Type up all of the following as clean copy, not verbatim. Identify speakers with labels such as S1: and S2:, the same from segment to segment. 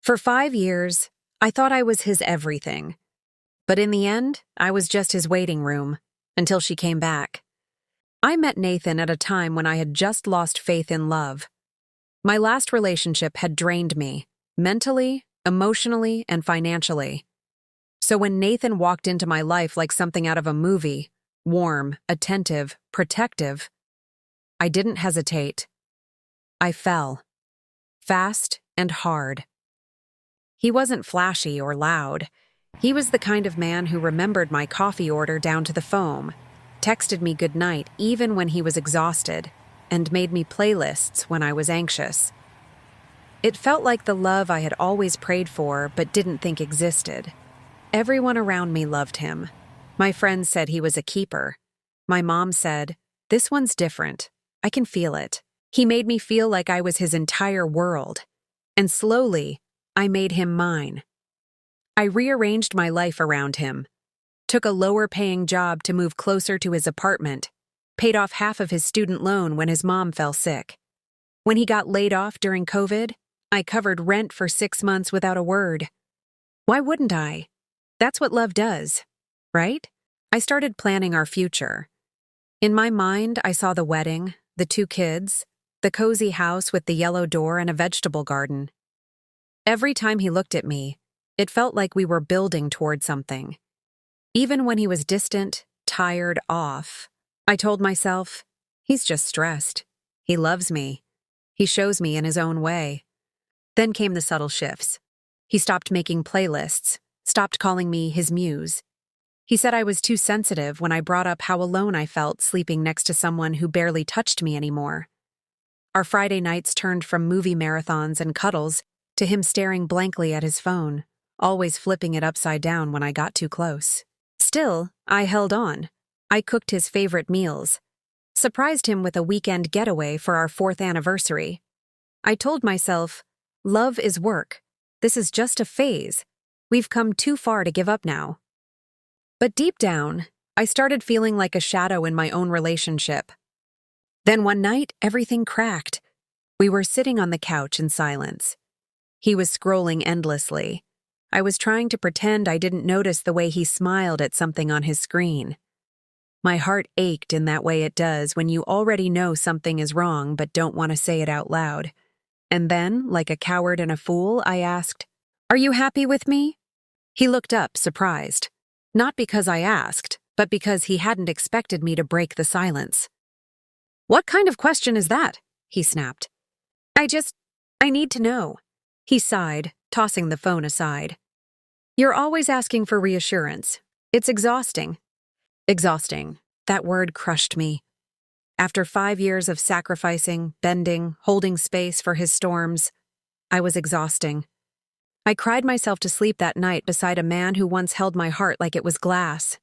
S1: For 5 years, I thought I was his everything. But in the end, I was just his waiting room, until she came back. I met Nathan at a time when I had just lost faith in love. My last relationship had drained me, mentally, emotionally, and financially. So when Nathan walked into my life like something out of a movie, warm, attentive, protective, I didn't hesitate. I fell. Fast and hard. He wasn't flashy or loud. He was the kind of man who remembered my coffee order down to the foam, texted me goodnight even when he was exhausted, and made me playlists when I was anxious. It felt like the love I had always prayed for but didn't think existed. Everyone around me loved him. My friends said he was a keeper. My mom said, "This one's different. I can feel it." He made me feel like I was his entire world. And slowly, I made him mine. I rearranged my life around him, took a lower-paying job to move closer to his apartment, paid off half of his student loan when his mom fell sick. When he got laid off during COVID, I covered rent for 6 months without a word. Why wouldn't I? That's what love does, right? I started planning our future. In my mind, I saw the wedding, the 2 kids, the cozy house with the yellow door and a vegetable garden. Every time he looked at me, it felt like we were building toward something. Even when he was distant, tired, off, I told myself, he's just stressed. He loves me. He shows me in his own way. Then came the subtle shifts. He stopped making playlists, stopped calling me his muse. He said I was too sensitive when I brought up how alone I felt sleeping next to someone who barely touched me anymore. Our Friday nights turned from movie marathons and cuddles to him staring blankly at his phone, always flipping it upside down when I got too close. Still, I held on. I cooked his favorite meals, surprised him with a weekend getaway for our 4th anniversary. I told myself, love is work. This is just a phase. We've come too far to give up now. But deep down, I started feeling like a shadow in my own relationship. Then one night, everything cracked. We were sitting on the couch in silence. He was scrolling endlessly. I was trying to pretend I didn't notice the way he smiled at something on his screen. My heart ached in that way it does when you already know something is wrong but don't want to say it out loud. And then, like a coward and a fool, I asked, "Are you happy with me?" He looked up, surprised. Not because I asked, but because he hadn't expected me to break the silence. "What kind of question is that?" he snapped. I need to know." He sighed, tossing the phone aside. "You're always asking for reassurance. It's exhausting." Exhausting. That word crushed me. After 5 years of sacrificing, bending, holding space for his storms, I was exhausting. I cried myself to sleep that night beside a man who once held my heart like it was glass.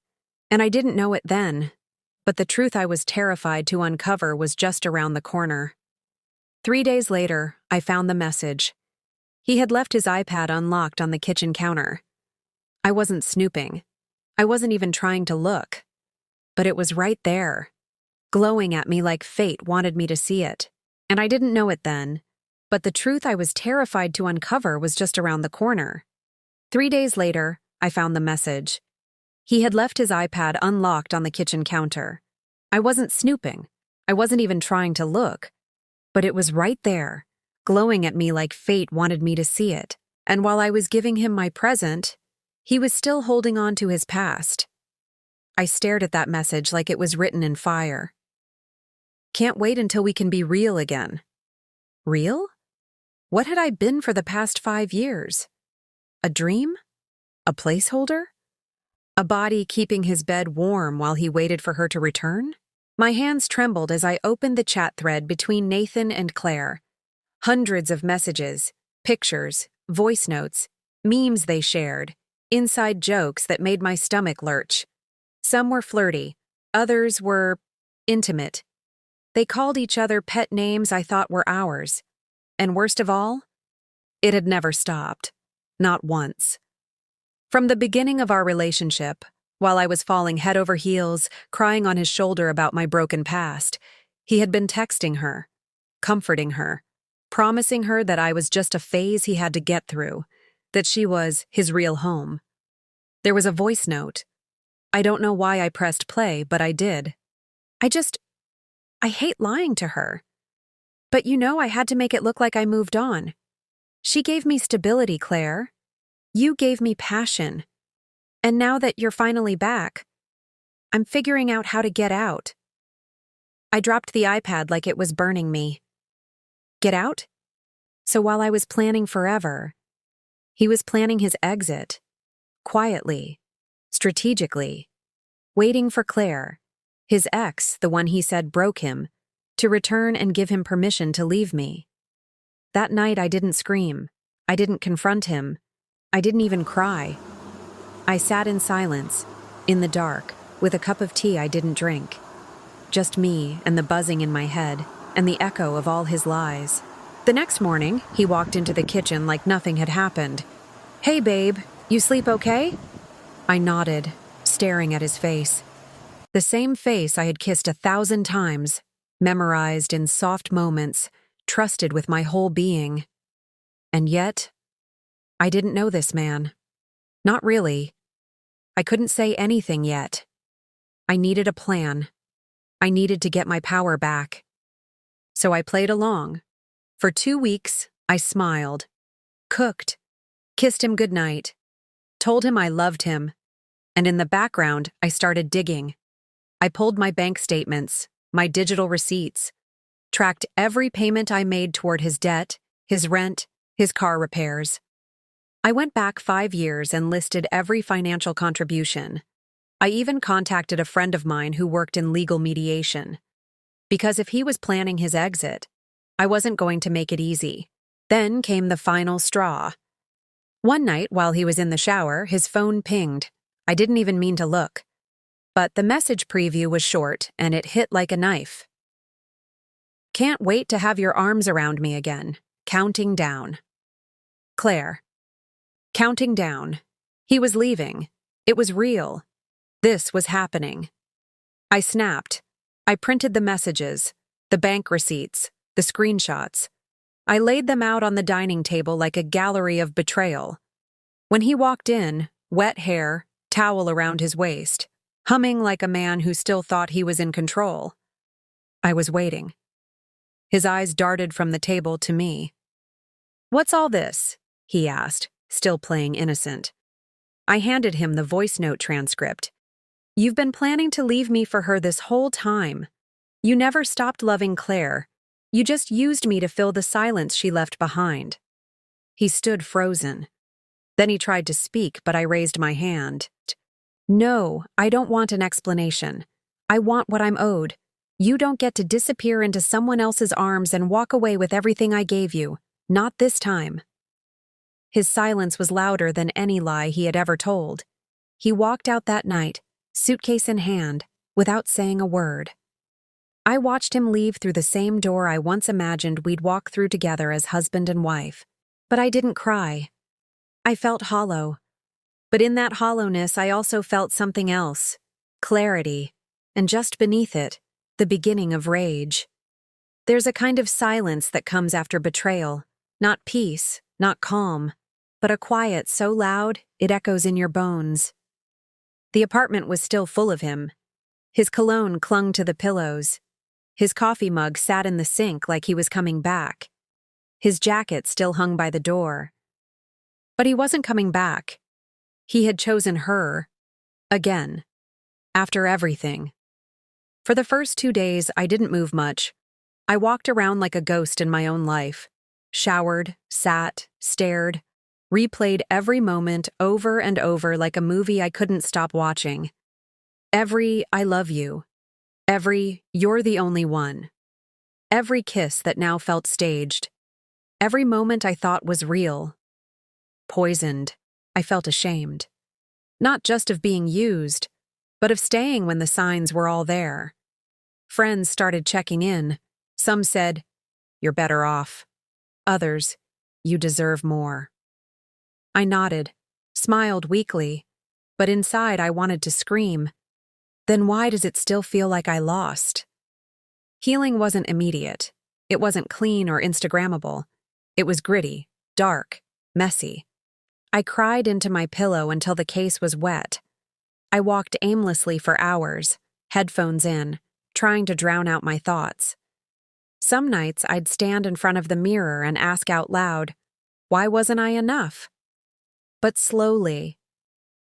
S1: And I didn't know it then, but the truth I was terrified to uncover was just around the corner. 3 days later, I found the message. He had left his iPad unlocked on the kitchen counter. I wasn't snooping. I wasn't even trying to look. But it was right there, glowing at me like fate wanted me to see it. And I didn't know it then, but the truth I was terrified to uncover was just around the corner. 3 days later, I found the message. He had left his iPad unlocked on the kitchen counter. I wasn't snooping. I wasn't even trying to look. But it was right there, glowing at me like fate wanted me to see it. And while I was giving him my present, he was still holding on to his past. I stared at that message like it was written in fire. Can't wait until we can be real again. Real? What had I been for the past 5 years? A dream? A placeholder? A body keeping his bed warm while he waited for her to return? My hands trembled as I opened the chat thread between Nathan and Claire. Hundreds of messages, pictures, voice notes, memes they shared, inside jokes that made my stomach lurch. Some were flirty, others were intimate. They called each other pet names I thought were ours. And worst of all, it had never stopped. Not once. From the beginning of our relationship, while I was falling head over heels, crying on his shoulder about my broken past, he had been texting her, comforting her, promising her that I was just a phase he had to get through, that she was his real home. There was a voice note. I don't know why I pressed play, but I did. I hate lying to her. But I had to make it look like I moved on. She gave me stability, Claire. You gave me passion. And now that you're finally back, I'm figuring out how to get out. I dropped the iPad like it was burning me. Get out? So while I was planning forever, he was planning his exit. Quietly. Strategically. Waiting for Claire, his ex, the one he said broke him, to return and give him permission to leave me. That night I didn't scream. I didn't confront him. I didn't even cry. I sat in silence, in the dark, with a cup of tea I didn't drink. Just me and the buzzing in my head, and the echo of all his lies. The next morning, he walked into the kitchen like nothing had happened. Hey babe, you sleep okay? I nodded, staring at his face. The same face I had kissed 1,000 times, memorized in soft moments, trusted with my whole being. And yet, I didn't know this man. Not really. I couldn't say anything yet. I needed a plan. I needed to get my power back. So I played along. For 2 weeks, I smiled, cooked, kissed him goodnight, told him I loved him, and in the background, I started digging. I pulled my bank statements, my digital receipts, tracked every payment I made toward his debt, his rent, his car repairs. I went back 5 years and listed every financial contribution. I even contacted a friend of mine who worked in legal mediation. Because if he was planning his exit, I wasn't going to make it easy. Then came the final straw. One night, while he was in the shower, his phone pinged. I didn't even mean to look. But the message preview was short, and it hit like a knife. Can't wait to have your arms around me again. Counting down. Claire. Counting down. He was leaving. It was real. This was happening. I snapped. I printed the messages, the bank receipts, the screenshots. I laid them out on the dining table like a gallery of betrayal. When he walked in, wet hair, towel around his waist, humming like a man who still thought he was in control, I was waiting. His eyes darted from the table to me. "What's all this?" he asked, still playing innocent. I handed him the voice note transcript. "You've been planning to leave me for her this whole time. You never stopped loving Claire. You just used me to fill the silence she left behind." He stood frozen. Then he tried to speak, but I raised my hand. "No, I don't want an explanation. I want what I'm owed. You don't get to disappear into someone else's arms and walk away with everything I gave you. Not this time." His silence was louder than any lie he had ever told. He walked out that night, suitcase in hand, without saying a word. I watched him leave through the same door I once imagined we'd walk through together as husband and wife. But I didn't cry. I felt hollow. But in that hollowness, I also felt something else. Clarity. And just beneath it, the beginning of rage. There's a kind of silence that comes after betrayal. Not peace, not calm, but a quiet so loud it echoes in your bones. The apartment was still full of him. His cologne clung to the pillows. His coffee mug sat in the sink like he was coming back. His jacket still hung by the door. But he wasn't coming back. He had chosen her. Again. After everything. For the first 2 days, I didn't move much. I walked around like a ghost in my own life. Showered, sat, stared, replayed every moment over and over like a movie I couldn't stop watching. Every "I love you." Every "you're the only one." Every kiss that now felt staged. Every moment I thought was real. Poisoned. I felt ashamed. Not just of being used, but of staying when the signs were all there. Friends started checking in. Some said, "You're better off." Others, "You deserve more." I nodded, smiled weakly, but inside I wanted to scream. Then why does it still feel like I lost? Healing wasn't immediate. It wasn't clean or Instagrammable. It was gritty, dark, messy. I cried into my pillow until the case was wet. I walked aimlessly for hours, headphones in, trying to drown out my thoughts. Some nights I'd stand in front of the mirror and ask out loud, why wasn't I enough? But slowly,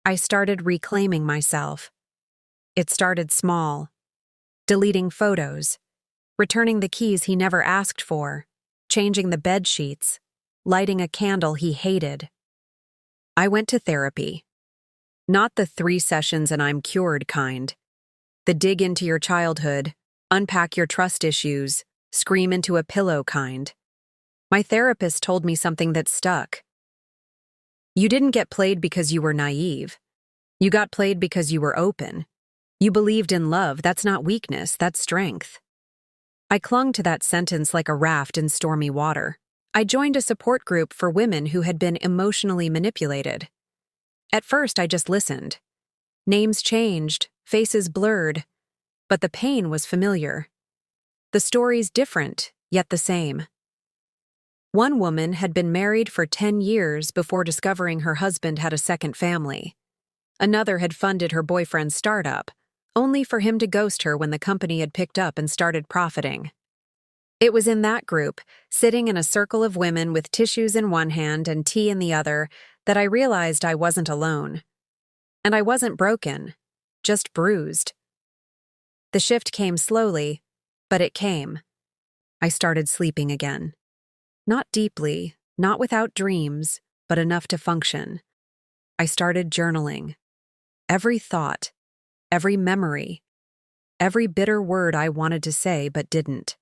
S1: I started reclaiming myself. It started small, deleting photos, returning the keys he never asked for, changing the bed sheets, lighting a candle he hated. I went to therapy. Not the 3 sessions and I'm cured kind. The dig into your childhood, unpack your trust issues, scream into a pillow kind. My therapist told me something that stuck. You didn't get played because you were naive. You got played because you were open. You believed in love. That's not weakness, that's strength. I clung to that sentence like a raft in stormy water. I joined a support group for women who had been emotionally manipulated. At first, I just listened. Names changed, faces blurred, but the pain was familiar. The stories different, yet the same. One woman had been married for 10 years before discovering her husband had a second family. Another had funded her boyfriend's startup, only for him to ghost her when the company had picked up and started profiting. It was in that group, sitting in a circle of women with tissues in one hand and tea in the other, that I realized I wasn't alone. And I wasn't broken, just bruised. The shift came slowly, but it came. I started sleeping again. Not deeply, not without dreams, but enough to function. I started journaling. Every thought, every memory, every bitter word I wanted to say but didn't.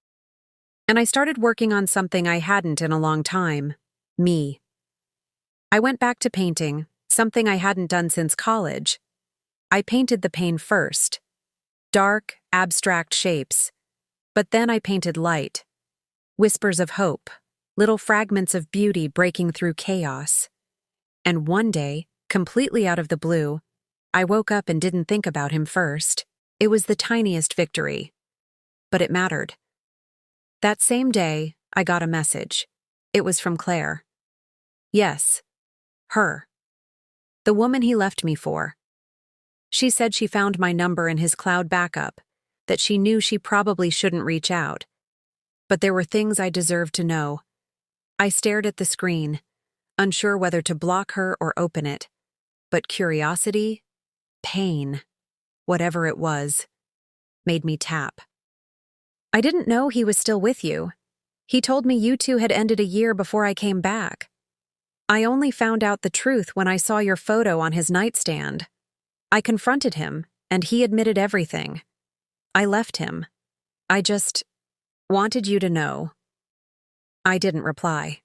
S1: And I started working on something I hadn't in a long time, me. I went back to painting, something I hadn't done since college. I painted the pain first. Dark, abstract shapes. But then I painted light. Whispers of hope, little fragments of beauty breaking through chaos. And one day, completely out of the blue, I woke up and didn't think about him first. It was the tiniest victory. But it mattered. That same day, I got a message. It was from Claire. Yes, her. The woman he left me for. She said she found my number in his cloud backup, that she knew she probably shouldn't reach out. But there were things I deserved to know. I stared at the screen, unsure whether to block her or open it. But curiosity, pain, whatever it was, made me tap. I didn't know he was still with you. He told me you two had ended a year before I came back. I only found out the truth when I saw your photo on his nightstand. I confronted him, and he admitted everything. I left him. I just wanted you to know. I didn't reply.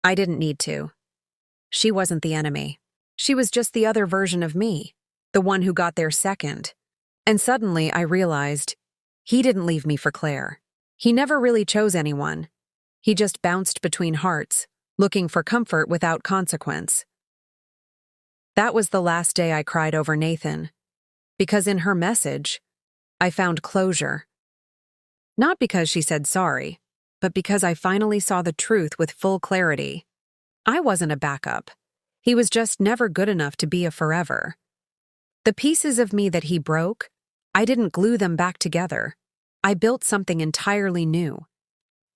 S1: I didn't need to. She wasn't the enemy. She was just the other version of me, the one who got there second. And suddenly I realized he didn't leave me for Claire. He never really chose anyone. He just bounced between hearts, looking for comfort without consequence. That was the last day I cried over Nathan, because in her message, I found closure. Not because she said sorry, but because I finally saw the truth with full clarity. I wasn't a backup. He was just never good enough to be a forever. The pieces of me that he broke, I didn't glue them back together. I built something entirely new.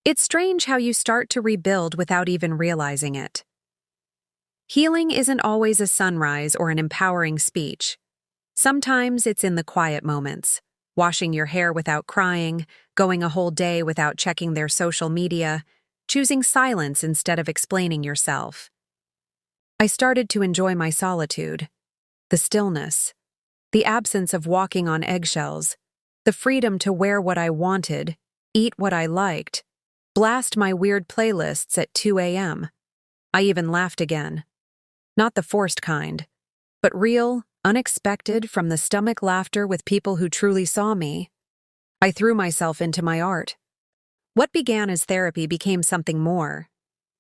S1: It's strange how you start to rebuild without even realizing it. Healing isn't always a sunrise or an empowering speech. Sometimes it's in the quiet moments, washing your hair without crying, going a whole day without checking their social media, choosing silence instead of explaining yourself. I started to enjoy my solitude, the stillness, the absence of walking on eggshells, the freedom to wear what I wanted, eat what I liked, blast my weird playlists at 2 a.m. I even laughed again. Not the forced kind, but real, unexpected, from the stomach laughter with people who truly saw me. I threw myself into my art. What began as therapy became something more.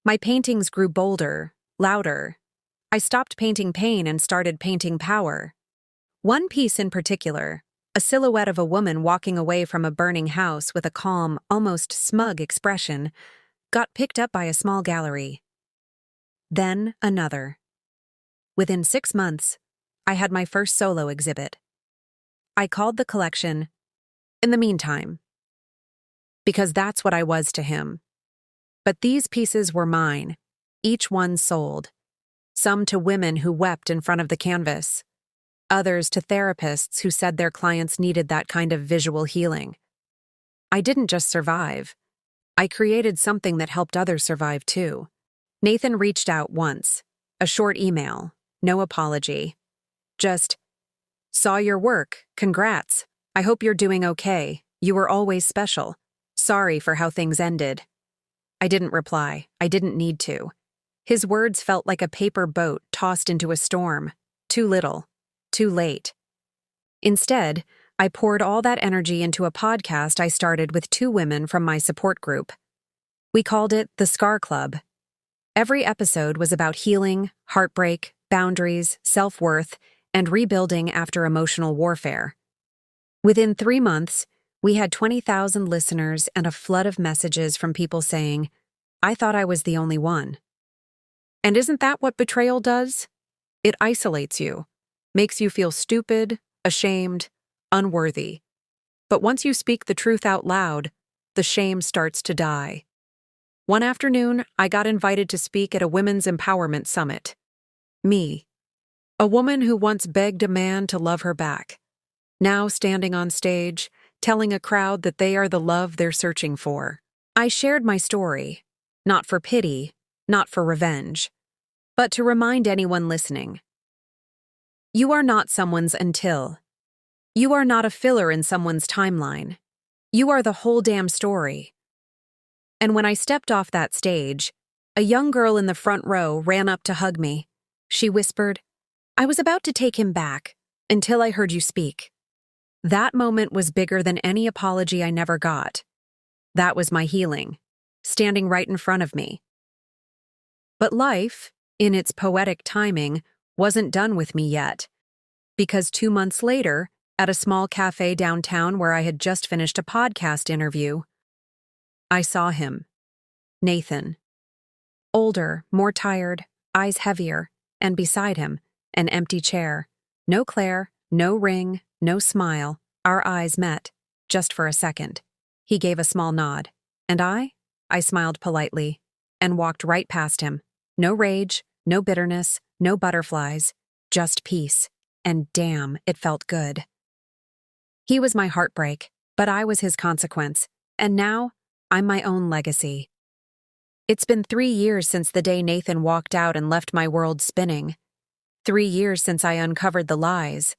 S1: My paintings grew bolder, louder. I stopped painting pain and started painting power. One piece in particular, a silhouette of a woman walking away from a burning house with a calm, almost smug expression, got picked up by a small gallery. Then another. Within 6 months, I had my first solo exhibit. I called the collection "In the Meantime," because that's what I was to him. But these pieces were mine, each one sold. Some to women who wept in front of the canvas, others to therapists who said their clients needed that kind of visual healing. I didn't just survive. I created something that helped others survive too. Nathan reached out once, a short email, no apology. Just, "Saw your work, congrats. I hope you're doing okay. You were always special. Sorry for how things ended." I didn't reply. I didn't need to. His words felt like a paper boat tossed into a storm. Too little. Too late. Instead, I poured all that energy into a podcast I started with 2 women from my support group. We called it the Scar Club. Every episode was about healing, heartbreak, boundaries, self-worth, and rebuilding after emotional warfare. Within 3 months, we had 20,000 listeners and a flood of messages from people saying, "I thought I was the only one." And isn't that what betrayal does? It isolates you, makes you feel stupid, ashamed, unworthy. But once you speak the truth out loud, the shame starts to die. One afternoon, I got invited to speak at a women's empowerment summit. Me, a woman who once begged a man to love her back, now standing on stage, telling a crowd that they are the love they're searching for. I shared my story, not for pity, not for revenge, but to remind anyone listening. You are not someone's until. You are not a filler in someone's timeline. You are the whole damn story. And when I stepped off that stage, a young girl in the front row ran up to hug me. She whispered, "I was about to take him back, until I heard you speak." That moment was bigger than any apology I never got. That was my healing, standing right in front of me. But life, in its poetic timing, wasn't done with me yet. Because 2 months later, at a small cafe downtown where I had just finished a podcast interview, I saw him, Nathan. Older, more tired, eyes heavier, and beside him, an empty chair. No Claire, no ring, no smile. Our eyes met, just for a second. He gave a small nod, and I smiled politely, and walked right past him. No rage, no bitterness, no butterflies, just peace. And damn, it felt good. He was my heartbreak, but I was his consequence, and now, I'm my own legacy. It's been 3 years since the day Nathan walked out and left my world spinning. 3 years since I uncovered the lies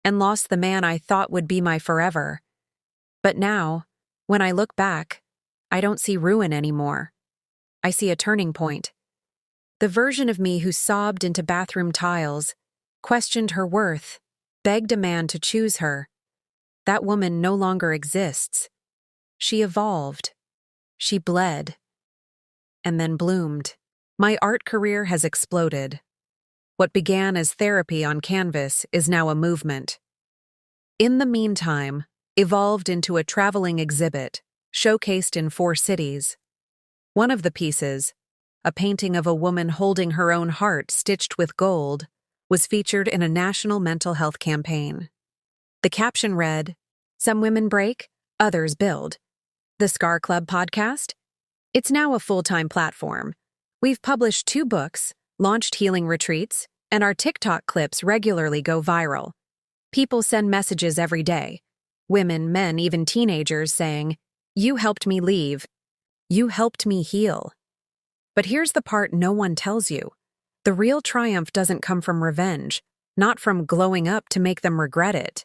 S1: and lost the man I thought would be my forever. But now, when I look back, I don't see ruin anymore. I see a turning point. The version of me who sobbed into bathroom tiles, questioned her worth, begged a man to choose her. That woman no longer exists. She evolved. She bled. And then bloomed. My art career has exploded. What began as therapy on canvas is now a movement. In the Meantime, evolved into a traveling exhibit, showcased in 4 cities. One of the pieces, a painting of a woman holding her own heart stitched with gold, was featured in a national mental health campaign. The caption read, "Some women break, others build." The Scar Club podcast? It's now a full-time platform. We've published 2 books, launched healing retreats, and our TikTok clips regularly go viral. People send messages every day. Women, men, even teenagers saying, "You helped me leave. You helped me heal." But here's the part no one tells you. The real triumph doesn't come from revenge, not from glowing up to make them regret it.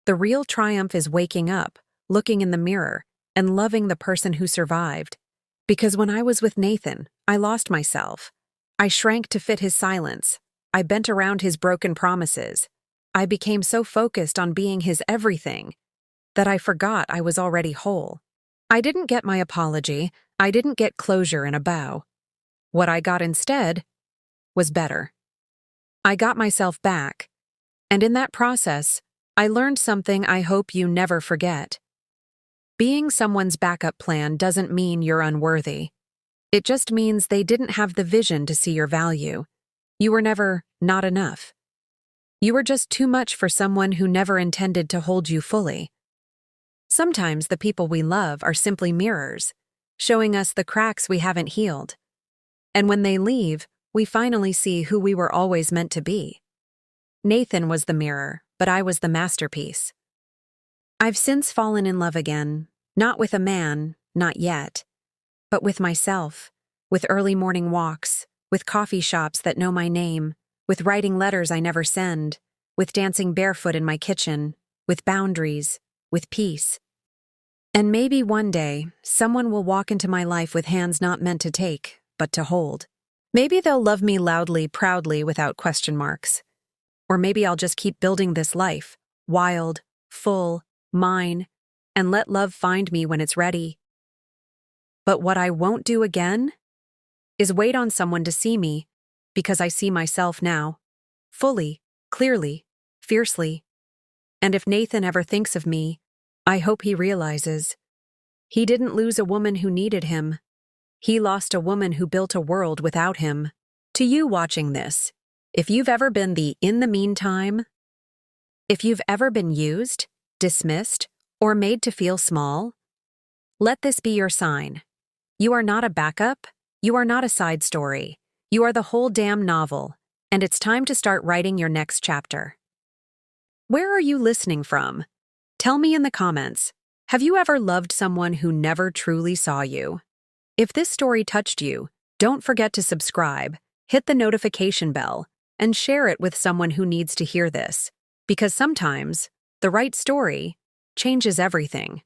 S1: The real triumph is waking up, looking in the mirror, and loving the person who survived. Because when I was with Nathan, I lost myself. I shrank to fit his silence. I bent around his broken promises. I became so focused on being his everything that I forgot I was already whole. I didn't get my apology. I didn't get closure in a bow. What I got instead was better. I got myself back. And in that process, I learned something I hope you never forget. Being someone's backup plan doesn't mean you're unworthy. It just means they didn't have the vision to see your value. You were never not enough. You were just too much for someone who never intended to hold you fully. Sometimes the people we love are simply mirrors, showing us the cracks we haven't healed. And when they leave, we finally see who we were always meant to be. Nathan was the mirror, but I was the masterpiece. I've since fallen in love again, not with a man, not yet, but with myself, with early morning walks, with coffee shops that know my name, with writing letters I never send, with dancing barefoot in my kitchen, with boundaries, with peace. And maybe one day, someone will walk into my life with hands not meant to take, but to hold. Maybe they'll love me loudly, proudly, without question marks. Or maybe I'll just keep building this life, wild, full, mine, and let love find me when it's ready. But what I won't do again is wait on someone to see me, because I see myself now, fully, clearly, fiercely. And if Nathan ever thinks of me, I hope he realizes he didn't lose a woman who needed him. He lost a woman who built a world without him. To you watching this, if you've ever been the in the meantime, if you've ever been used, dismissed, or made to feel small, let this be your sign. You are not a backup. You are not a side story. You are the whole damn novel, and it's time to start writing your next chapter. Where are you listening from? Tell me in the comments. Have you ever loved someone who never truly saw you? If this story touched you, don't forget to subscribe, hit the notification bell, and share it with someone who needs to hear this, because sometimes the right story changes everything.